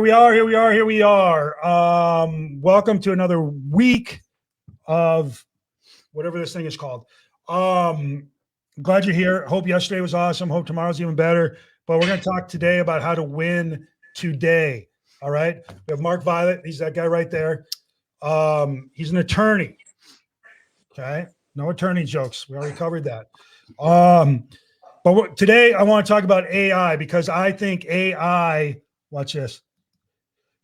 we are. Welcome to another week of whatever this thing is called. Glad you're here. Hope yesterday was awesome. Hope tomorrow's even better. But we're going to talk today about how to win today. All right. We have Mark Violet. He's that guy right there. He's an attorney. Okay. No attorney jokes. We already covered that. But today I want to talk about AI because I think AI, watch this.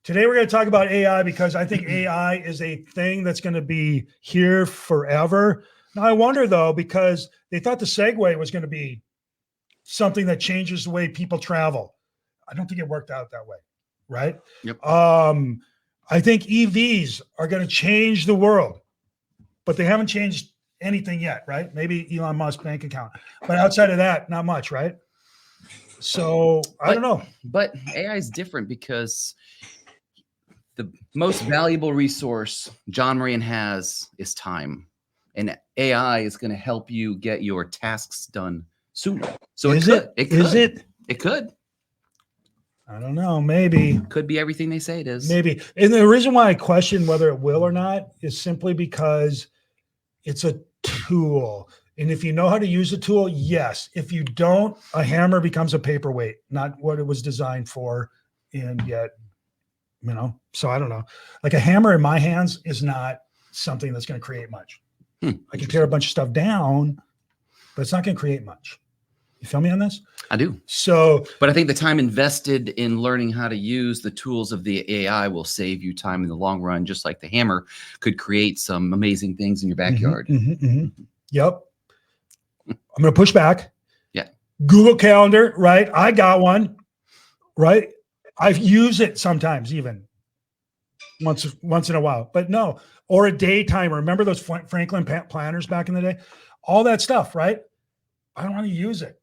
Today we're going to talk about AI because I think AI is a thing that's going to be here forever. Now I wonder though, because they thought the Segway was going to be something that changes the way people travel. I don't think it worked out that way, right? Yep. I think EVs are going to change the world, but they haven't changed anything yet, right? Maybe Elon Musk's bank account, but outside of that, not much, right? So I don't know. But AI is different because the most valuable resource John Moran has is time, and AI is going to help you get your tasks done sooner. So Is it? It could. I don't know. Maybe. Could be everything they say it is. Maybe. And the reason why I question whether it will or not is simply because it's a tool. And if you know how to use the tool, yes. If you don't, a hammer becomes a paperweight, not what it was designed for. And yet, so I don't know. Like a hammer in my hands is not something that's going to create much. I can tear a bunch of stuff down, but it's not going to create much. You feel me on this? I do. So, but I think the time invested in learning how to use the tools of the AI will save you time in the long run, just like the hammer could create some amazing things in your backyard. Yep. I'm going to push back. Yeah. Google Calendar, right? I got one, right? I've used it sometimes, even once in a while, but no. Or a day timer. Remember those Franklin planners back in the day? All that stuff, right? I don't want to use it.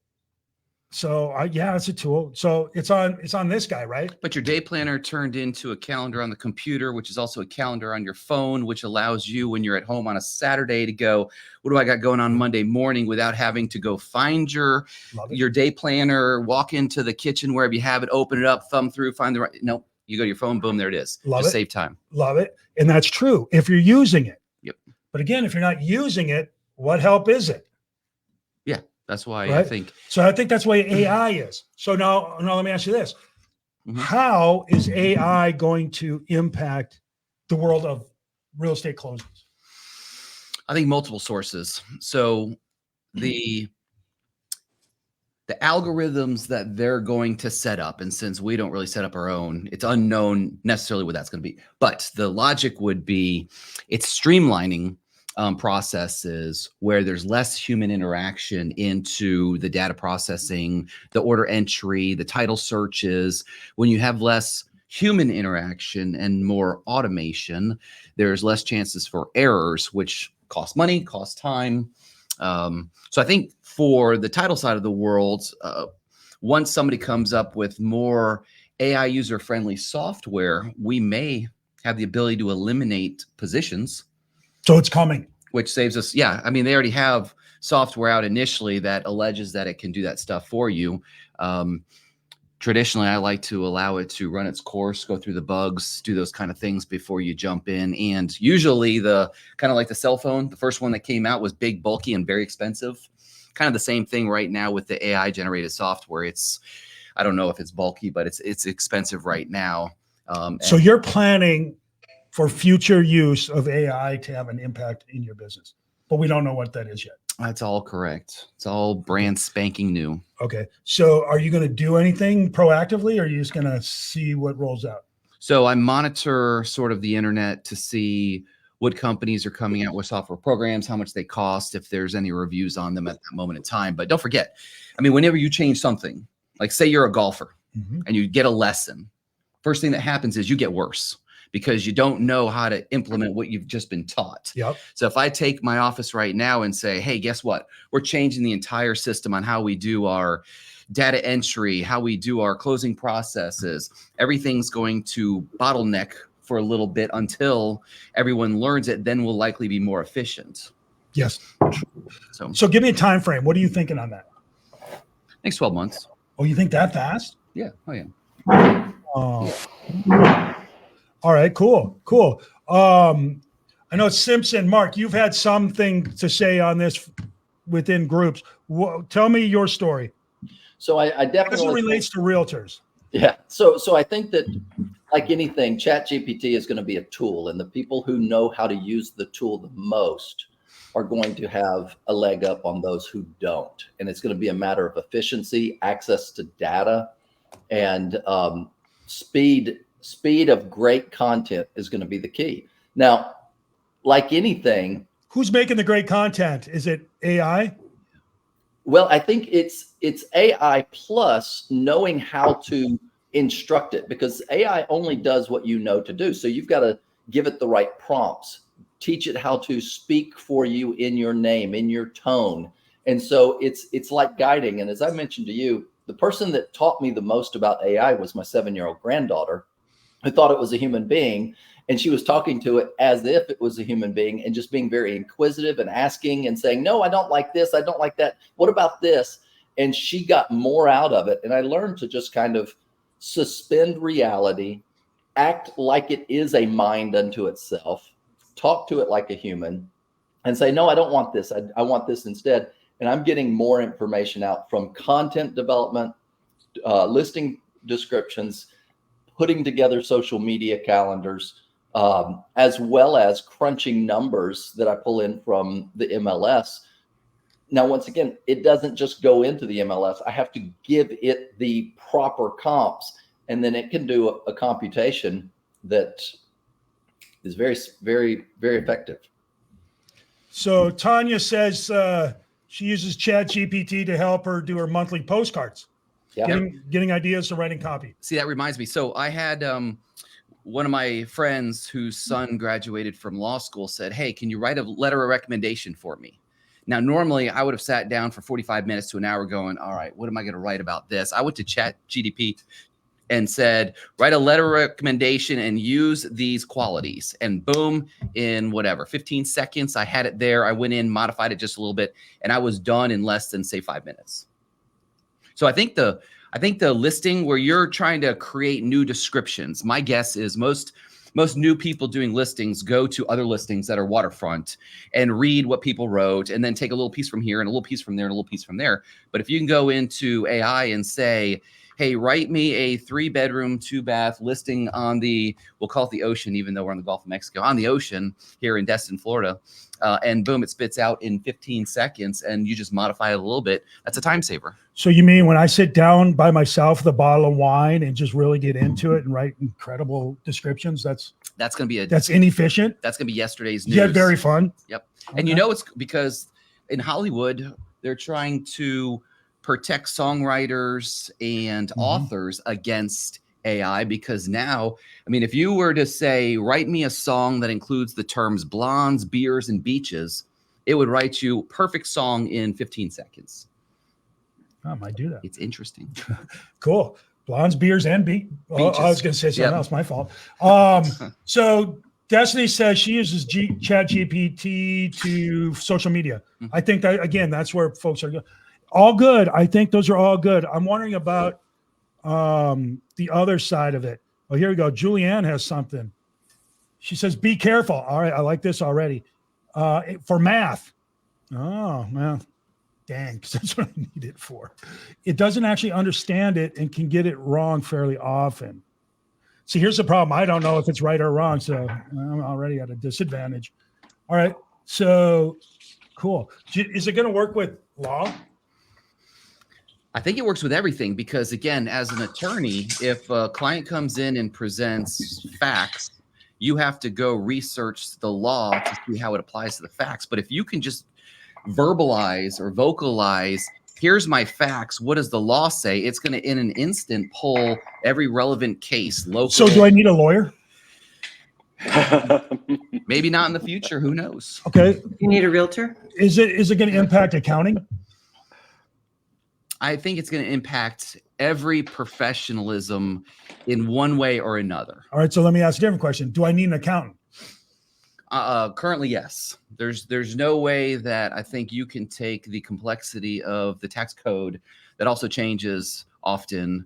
So it's a tool. So it's on this guy, right? But your day planner turned into a calendar on the computer, which is also a calendar on your phone, which allows you when you're at home on a Saturday to go, what do I got going on Monday morning without having to go find your day planner, walk into the kitchen, wherever you have it, open it up, thumb through, find the right. No, you go to your phone, boom, there it is. Just save time. Love it. And that's true if you're using it. Yep. But again, if you're not using it, what help is it? Yeah. That's why right? I think that's why AI is. So now let me ask you this. How is AI going to impact the world of real estate closings? I think multiple sources. So the algorithms that they're going to set up, and since we don't really set up our own, it's unknown necessarily what that's going to be. But the logic would be it's streamlining processes where there's less human interaction into the data processing, the order entry, the title searches. When you have less human interaction and more automation, there's less chances for errors, which cost money, cost time. So I think for the title side of the world, once somebody comes up with more AI user-friendly software, we may have the ability to eliminate positions. So it's coming. Which saves us. Yeah. I mean, they already have software out initially that alleges that it can do that stuff for you. Traditionally, I like to allow it to run its course, go through the bugs, do those kind of things before you jump in. And usually the kind of like the cell phone, the first one that came out was big, bulky, and very expensive. Kind of the same thing right now with the AI generated software. I don't know if it's bulky, but it's expensive right now. So you're planning for future use of AI to have an impact in your business, but we don't know what that is yet. That's all correct. It's all brand spanking new. Okay. So are you going to do anything proactively, or are you just going to see what rolls out? So I monitor sort of the internet to see what companies are coming out with software programs, how much they cost, if there's any reviews on them at that moment in time. But don't forget, I mean, whenever you change something, like say you're a golfer and you get a lesson, first thing that happens is you get worse, because you don't know how to implement what you've just been taught. Yep. So if I take my office right now and say, hey, guess what? We're changing the entire system on how we do our data entry, how we do our closing processes. Everything's going to bottleneck for a little bit until everyone learns it, then we'll likely be more efficient. Yes. So give me a time frame. What are you thinking on that? Next 12 months. Oh, you think that fast? Yeah. Oh, yeah. All right, cool. I know Simpson, Mark, you've had something to say on this within groups. Tell me your story. So I definitely As it relates to realtors. Yeah. So I think that, like anything, ChatGPT is going to be a tool, and the people who know how to use the tool the most are going to have a leg up on those who don't. And it's going to be a matter of efficiency, access to data, and speed of great content is going to be the key. Now, like anything, who's making the great content? Is it AI? Well, I think it's AI plus knowing how to instruct it, because AI only does what you know to do. So you've got to give it the right prompts, teach it how to speak for you in your name, in your tone. And so it's like guiding. And as I mentioned to you, the person that taught me the most about AI was my 7-year-old granddaughter, who thought it was a human being. And she was talking to it as if it was a human being and just being very inquisitive and asking and saying, no, I don't like this. I don't like that. What about this? And she got more out of it. And I learned to just kind of suspend reality, act like it is a mind unto itself, talk to it like a human, and say, no, I don't want this. I want this instead. And I'm getting more information out from content development, listing descriptions, putting together social media calendars, as well as crunching numbers that I pull in from the MLS. Now, once again, it doesn't just go into the MLS. I have to give it the proper comps, and then it can do a computation that is very, very, very effective. So Tanya says she uses ChatGPT to help her do her monthly postcards. Yeah. Getting ideas to writing copy. See, that reminds me. So I had one of my friends whose son graduated from law school said, hey, can you write a letter of recommendation for me? Now, normally I would have sat down for 45 minutes to an hour going, all right, what am I going to write about this? I went to ChatGPT and said, write a letter of recommendation and use these qualities. And boom, in whatever, 15 seconds, I had it there. I went in, modified it just a little bit, and I was done in less than, say, 5 minutes. So I think the listing where you're trying to create new descriptions, my guess is most new people doing listings go to other listings that are waterfront and read what people wrote and then take a little piece from here and a little piece from there and a little piece from there. But if you can go into AI and say, hey, write me a 3-bedroom, 2-bath listing on the, we'll call it the ocean, even though we're on the Gulf of Mexico, on the ocean here in Destin, Florida. And boom, it spits out in 15 seconds and you just modify it a little bit. That's a time saver. So you mean when I sit down by myself with a bottle of wine and just really get into it and write incredible descriptions, that's going to be that's inefficient. That's going to be yesterday's news. Yeah, very fun. Yep. Okay. And you know, it's because in Hollywood, they're trying to protect songwriters and authors against AI, because now, I mean, if you were to say, write me a song that includes the terms blondes, beers, and beaches, it would write you perfect song in 15 seconds. I might do that. It's interesting. Cool. Blondes, beers, and beaches. I was going to say something else. My fault. So Destiny says she uses ChatGPT to social media. I think that, again, that's where folks are going. All good. I think those are all good. I'm wondering about the other side of it. Oh, here we go. Julianne has something. She says, be careful. All right. I like this already. For math. Oh, man. Dang, because that's what I need it for. It doesn't actually understand it and can get it wrong fairly often. See, here's the problem. I don't know if it's right or wrong, so I'm already at a disadvantage. All right. So, cool. Is it going to work with law? I think it works with everything because, again, as an attorney, if a client comes in and presents facts, you have to go research the law to see how it applies to the facts. But if you can just verbalize or vocalize, here's my facts, what does the law say? It's going to, in an instant, pull every relevant case local. So do I need a lawyer? Maybe not in the future. Who knows? Okay. You need a realtor? Is it going to impact accounting? I think it's going to impact every professionalism in one way or another. All right. So let me ask a different question. Do I need an accountant? Currently, yes. There's no way that I think you can take the complexity of the tax code that also changes often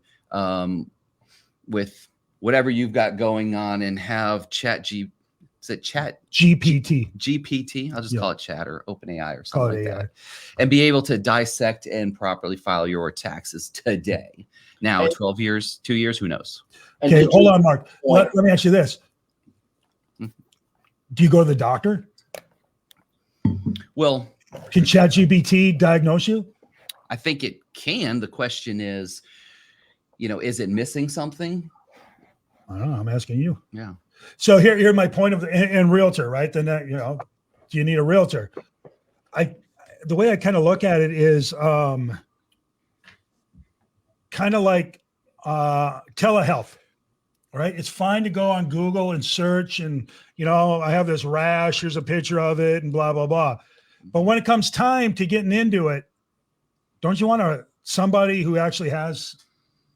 with whatever you've got going on and have is it chat GPT? I'll just call it chat or OpenAI or something like that. And be able to dissect and properly file your taxes today. Now, 12 years, 2 years, who knows? Okay, hold on, Mark. Let me ask you this. Do you go to the doctor? Well, can ChatGPT diagnose you? I think it can. The question is, is it missing something? I don't know. I'm asking you. Yeah. So here's my point and realtor, right? Then do you need a realtor? The way I kind of look at it is kind of like telehealth, right? It's fine to go on Google and search and, I have this rash, here's a picture of it and blah, blah, blah. But when it comes time to getting into it, don't you want somebody who actually has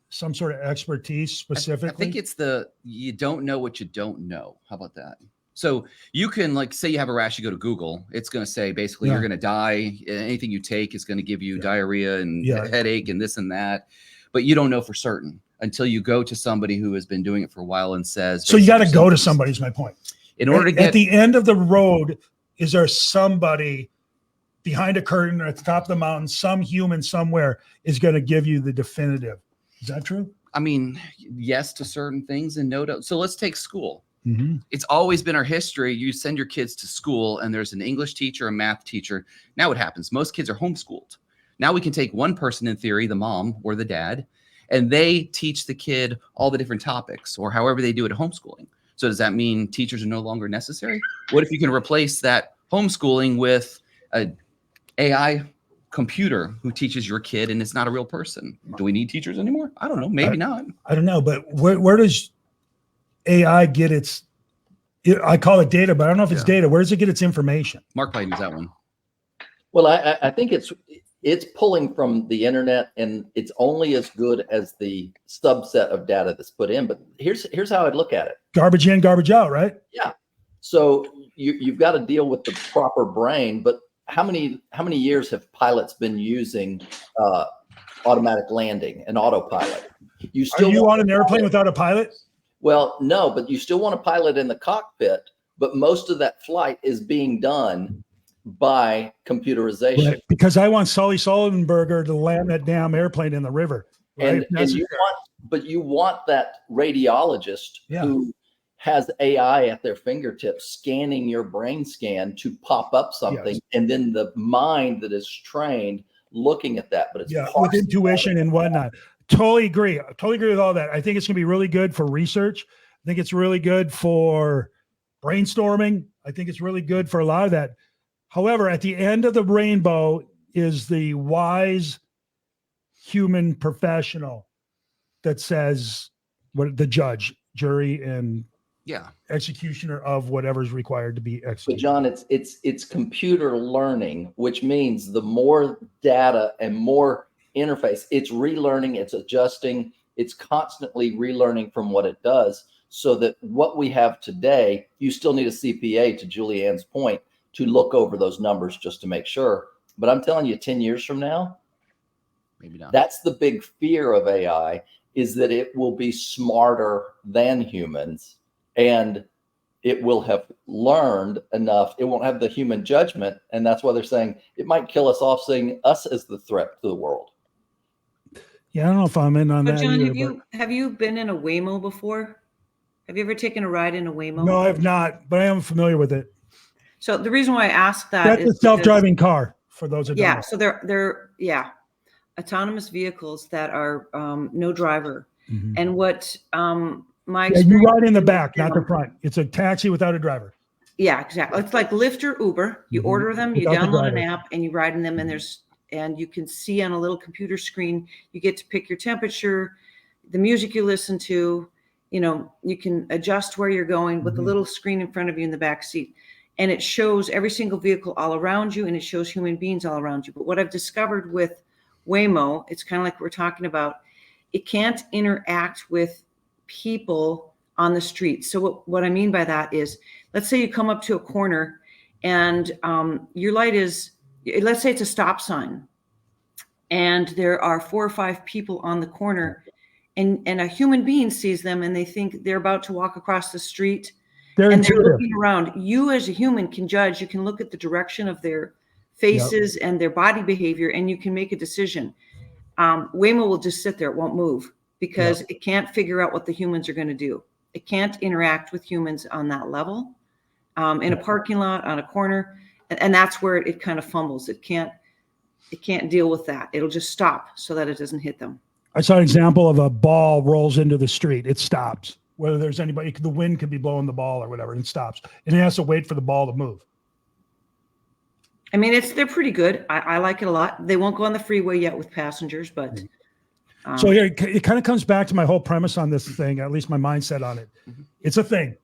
some sort of expertise specifically? I think it's you don't know what you don't know. How about that? So you can say you have a rash, you go to Google, it's going to say basically you're going to die. Anything you take is going to give you diarrhea and headache and this and that. But you don't know for certain until you go to somebody who has been doing it for a while and says. So you got to go to somebody is my point. In order to get at the end of the road, is there somebody behind a curtain or at the top of the mountain, some human somewhere is going to give you the definitive? Is that true? I mean, yes to certain things and no to. So let's take school. Mm-hmm. It's always been our history. You send your kids to school and there's an English teacher, a math teacher. Now what happens? Most kids are homeschooled. Now we can take one person in theory, the mom or the dad, and they teach the kid all the different topics or however they do it at homeschooling. So does that mean teachers are no longer necessary? What if you can replace that homeschooling with an AI computer who teaches your kid and it's not a real person? Do we need teachers anymore? I don't know. Maybe not. I don't know. But where does AI get I call it data, but I don't know if it's data. Where does it get its information? Mark probably knows that one. Well, I think it's pulling from the internet, and it's only as good as the subset of data that's put in. But here's how I'd look at it. Garbage in, garbage out, right? Yeah. So you've got to deal with the proper brain, but how many years have pilots been using automatic landing and autopilot? Are you on an airplane without a pilot? Well, no, but you still want a pilot in the cockpit, but most of that flight is being done by computerization. Right, because I want Sully Sullenberger to land that damn airplane in the river. Right? And you want that radiologist who has AI at their fingertips scanning your brain scan to pop up something, and then the mind that is trained looking at that. But it's with intuition and whatnot. Totally agree. Totally agree with all that. I think it's going to be really good for research. I think it's really good for brainstorming. I think it's really good for a lot of that. However, at the end of the rainbow is the wise human professional that says what the judge, jury, and executioner of whatever's required to be executed. But John, it's computer learning, which means the more data and more interface, it's relearning, it's adjusting, it's constantly relearning from what it does, so that what we have today, you still need a CPA, to Julianne's point, to look over those numbers just to make sure. But I'm telling you, 10 years from now, maybe not. That's the big fear of AI, is that it will be smarter than humans, and it will have learned enough. It won't have the human judgment. And that's why they're saying it might kill us off, seeing us as the threat to the world. Yeah, I don't know if I'm in on that. John, either, have you been in a Waymo before? Have you ever taken a ride in a Waymo? No, I have not, but I am familiar with it. So the reason why I asked that is a self-driving car for those that don't know. So they're autonomous vehicles that are no driver. Mm-hmm. And what my you ride in the back, not the front. It's a taxi without a driver. Yeah, exactly. It's like Lyft or Uber. You order them, you download an app, and you ride in them, and you can see on a little computer screen. You get to pick your temperature, the music you listen to. You can adjust where you're going with the little screen in front of you in the back seat. And it shows every single vehicle all around you, and it shows human beings all around you. But what I've discovered with Waymo, it's kind of like we're talking about, it can't interact with people on the street. So what I mean by that is, let's say you come up to a corner and your light is, let's say it's a stop sign, and there are 4 or 5 people on the corner, and a human being sees them and they think they're about to walk across the street They're and they're intuitive. looking around. You as a human can judge. You can look at the direction of their faces and their body behavior, and you can make a decision. Waymo will just sit there. It won't move because it can't figure out what the humans are going to do. It can't interact with humans on that level, in a parking lot, on a corner. And that's where it kind of fumbles. It can't deal with that. It'll just stop so that it doesn't hit them. I saw an example of a ball rolls into the street. It stops. Whether there's anybody, the wind could be blowing the ball or whatever, and it stops. And it has to wait for the ball to move. I mean, they're pretty good. I like it a lot. They won't go on the freeway yet with passengers, but. So here, it kind of comes back to my whole premise on this thing, at least my mindset on it. It's a thing.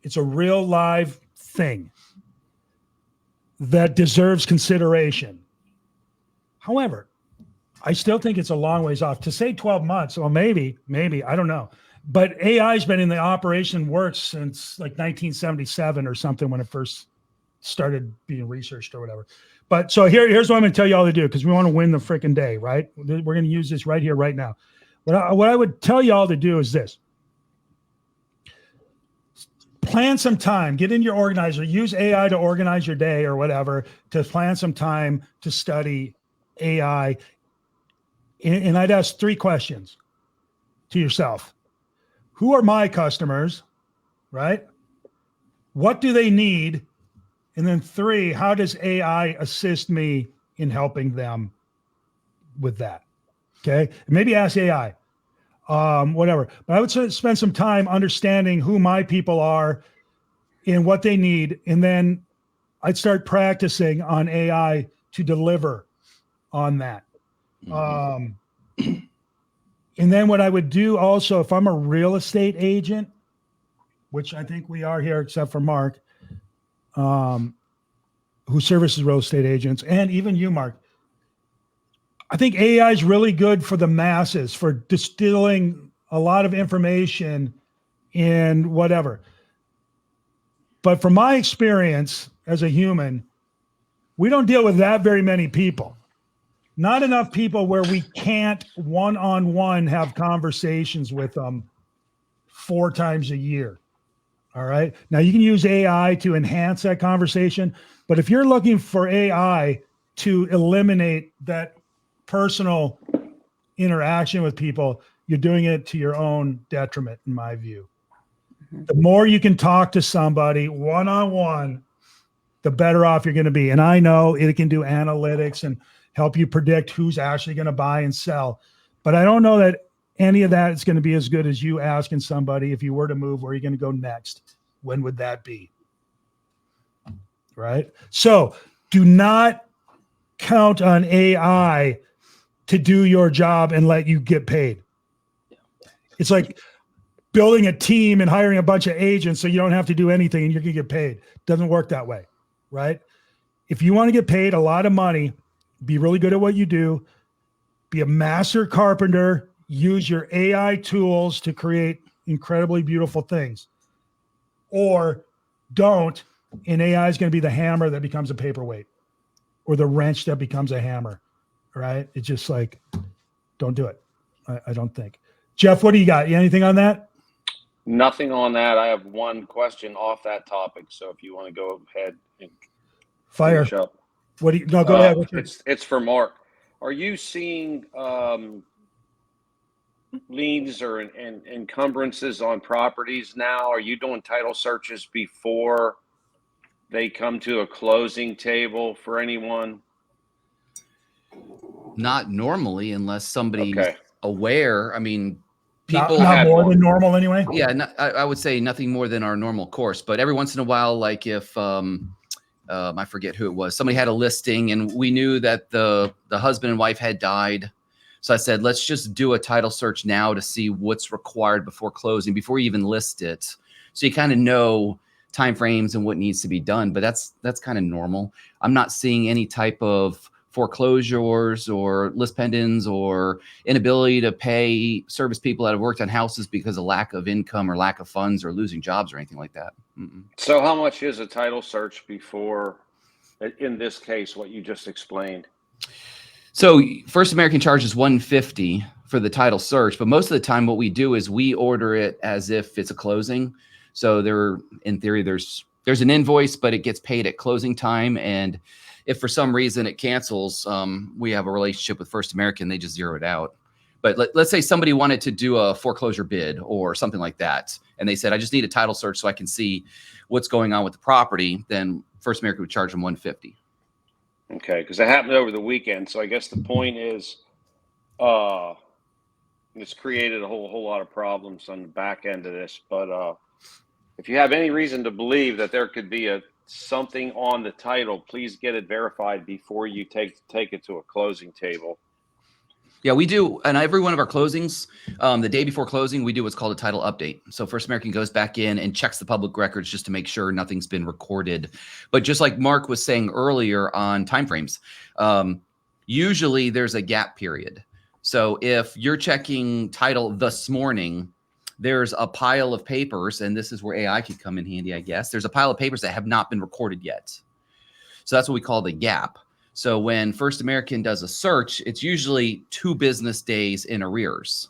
It's a real live thing that deserves consideration. However, I still think it's a long ways off. To say 12 months, well, maybe, I don't know. But AI's been in the operation works since like 1977 or something when it first started being researched or whatever. But so here's what I'm going to tell you all to do, because we want to win the freaking day, right? We're going to use this right here, right now. What I would tell you all to do is this. Plan some time, get in your organizer, use AI to organize your day or whatever, to plan some time to study AI. And I'd ask 3 questions to yourself. Who are my customers, right? What do they need? And then 3, how does AI assist me in helping them with that? Okay. Maybe ask AI, whatever. But I would spend some time understanding who my people are and what they need. And then I'd start practicing on AI to deliver on that. And then what I would do also, if I'm a real estate agent, which I think we are here, except for Mark, who services real estate agents, and even you, Mark, I think AI is really good for the masses, for distilling a lot of information in whatever. But from my experience as a human, we don't deal with that very many people. Not enough people where we can't one-on-one have conversations with them 4 times a year. All right. Now you can use AI to enhance that conversation, but if you're looking for AI to eliminate that personal interaction with people, you're doing it to your own detriment, in my view. The more you can talk to somebody one-on-one, the better off you're going to be. And I know it can do analytics and help you predict who's actually going to buy and sell. But I don't know that any of that is going to be as good as you asking somebody, if you were to move, where are you going to go next? When would that be? Right? So do not count on AI to do your job and let you get paid. It's like building a team and hiring a bunch of agents so you don't have to do anything and you're going to get paid. Doesn't work that way, right? If you want to get paid a lot of money, be really good at what you do, be a master carpenter, use your AI tools to create incredibly beautiful things, or don't, and AI is going to be the hammer that becomes a paperweight, or the wrench that becomes a hammer, right? It's just like, don't do it. I don't think. Jeff, what do you got? Anything on that? Nothing on that. I have one question off that topic. So if you want to go ahead and Fire. finish up. What do you, no, go ahead. It's for Mark. Are you seeing liens or encumbrances on properties now? Are you doing title searches before they come to a closing table for anyone? Not normally, unless somebody's aware. I mean, people not more than normal anyway. Yeah, I would say nothing more than our normal course. But every once in a while, like if I forget who it was, somebody had a listing and we knew that the husband and wife had died. So I said, let's just do a title search now to see what's required before closing, before you even list it. So you kind of know timeframes and what needs to be done. But that's kind of normal. I'm not seeing any type of foreclosures or list pendants or inability to pay service people that have worked on houses because of lack of income or lack of funds or losing jobs or anything like that. So how much is a title search before, in this case, what you just explained? So First American charges $150 for the title search, but most of the time what we do is we order it as if it's a closing. So in theory, there's an invoice, but it gets paid at closing time. And if for some reason it cancels, we have a relationship with First American, they just zero it out. But let's say somebody wanted to do a foreclosure bid or something like that, and they said, I just need a title search so I can see what's going on with the property, then First American would charge them $150. Okay, because it happened over the weekend. So I guess the point is, it's created a whole lot of problems on the back end of this. But if you have any reason to believe that there could be something on the title, please get it verified before you take it to a closing table. Yeah, we do. And every one of our closings, the day before closing, we do what's called a title update. So First American goes back in and checks the public records just to make sure nothing's been recorded. But just like Mark was saying earlier on timeframes, usually there's a gap period. So if you're checking title this morning, there's a pile of papers, and this is where AI could come in handy, I guess. There's a pile of papers that have not been recorded yet. So that's what we call the gap. So when First American does a search, it's usually 2 business days in arrears,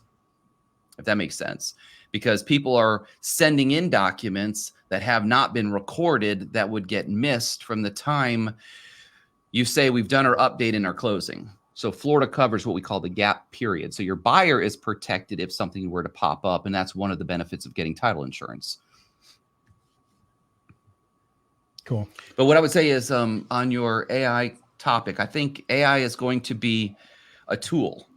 if that makes sense, because people are sending in documents that have not been recorded that would get missed from the time you say we've done our update in our closing. So Florida covers what we call the gap period. So your buyer is protected if something were to pop up, and that's one of the benefits of getting title insurance. Cool. But what I would say is on your AI topic, I think AI is going to be a tool,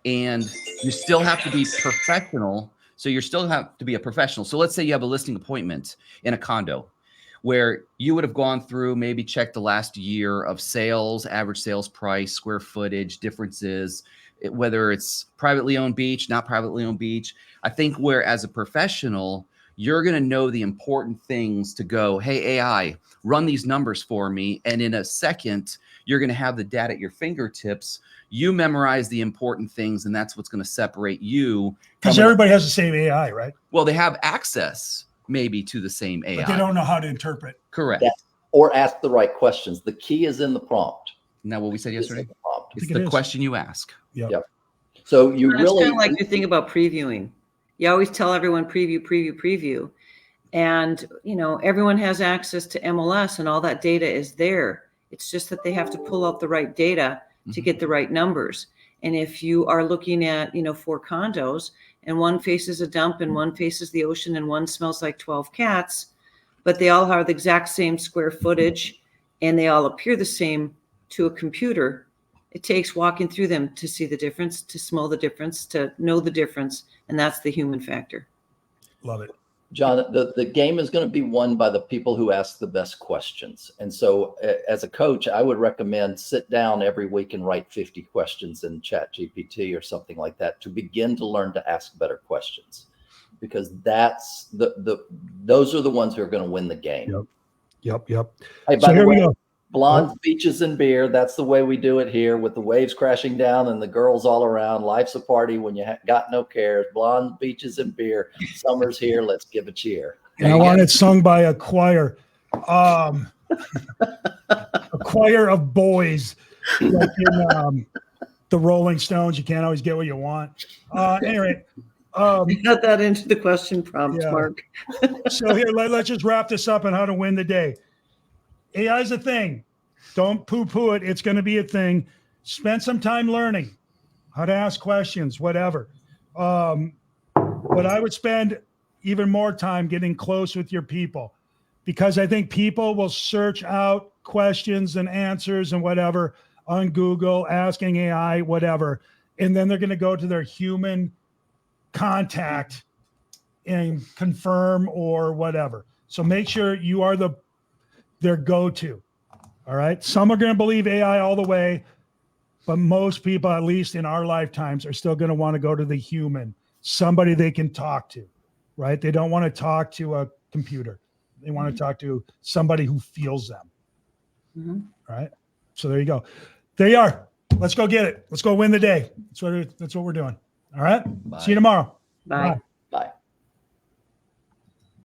and you still have to be professional. So you still have to be a professional. So let's say you have a listing appointment in a condo where you would have gone through, maybe checked the last year of sales, average sales price, square footage, differences, whether it's privately owned beach, not privately owned beach. I think where as a professional, you're going to know the important things to go, hey, AI, run these numbers for me. And in a second, you're going to have the data at your fingertips. You memorize the important things, and that's what's going to separate you. Because everybody has the same AI, right? Well, they have access maybe to the same AI. But they don't know how to interpret. Correct. Yeah. Or ask the right questions. The key is in the prompt. Isn't that what we said yesterday? It's in the prompt. It's the question you ask. Yep. Yep. So you It's really kind of like the thing about previewing. You always tell everyone preview, preview, preview. And, you know, everyone has access to MLS and all that data is there. It's just that they have to pull out the right data to get the right numbers. And if you are looking at, 4 condos and one faces a dump and one faces the ocean and one smells like 12 cats, but they all have the exact same square footage and they all appear the same to a computer, it takes walking through them to see the difference, to smell the difference, to know the difference. And that's the human factor. Love it. John, the game is going to be won by the people who ask the best questions. And so as a coach, I would recommend sit down every week and write 50 questions in ChatGPT or something like that to begin to learn to ask better questions, because that's those are the ones who are going to win the game. Yep. Hey, So here we go. Blondes, beaches, and beer. That's the way we do it here, with the waves crashing down and the girls all around. Life's a party when you got no cares. Blondes, beaches, and beer. Summer's here. Let's give a cheer. And I want it sung by a choir. A choir of boys. Like in the Rolling Stones. You can't always get what you want. Anyway. You got that into the question prompt, Mark. So here, let's just wrap this up on how to win the day. AI is a thing. Don't poo-poo it. It's going to be a thing. Spend some time learning how to ask questions, whatever. But I would spend even more time getting close with your people, because I think people will search out questions and answers and whatever on Google, asking AI, whatever. And then they're going to go to their human contact and confirm or whatever. So make sure you are their go-to. All right. Some are going to believe AI all the way, but most people, at least in our lifetimes, are still going to want to go to the human, somebody they can talk to, right? They don't want to talk to a computer. They want to talk to somebody who feels them. All right. So there you go. There you are. Let's go get it. Let's go win the day. That's what we're doing. All right. Bye. See you tomorrow. Bye.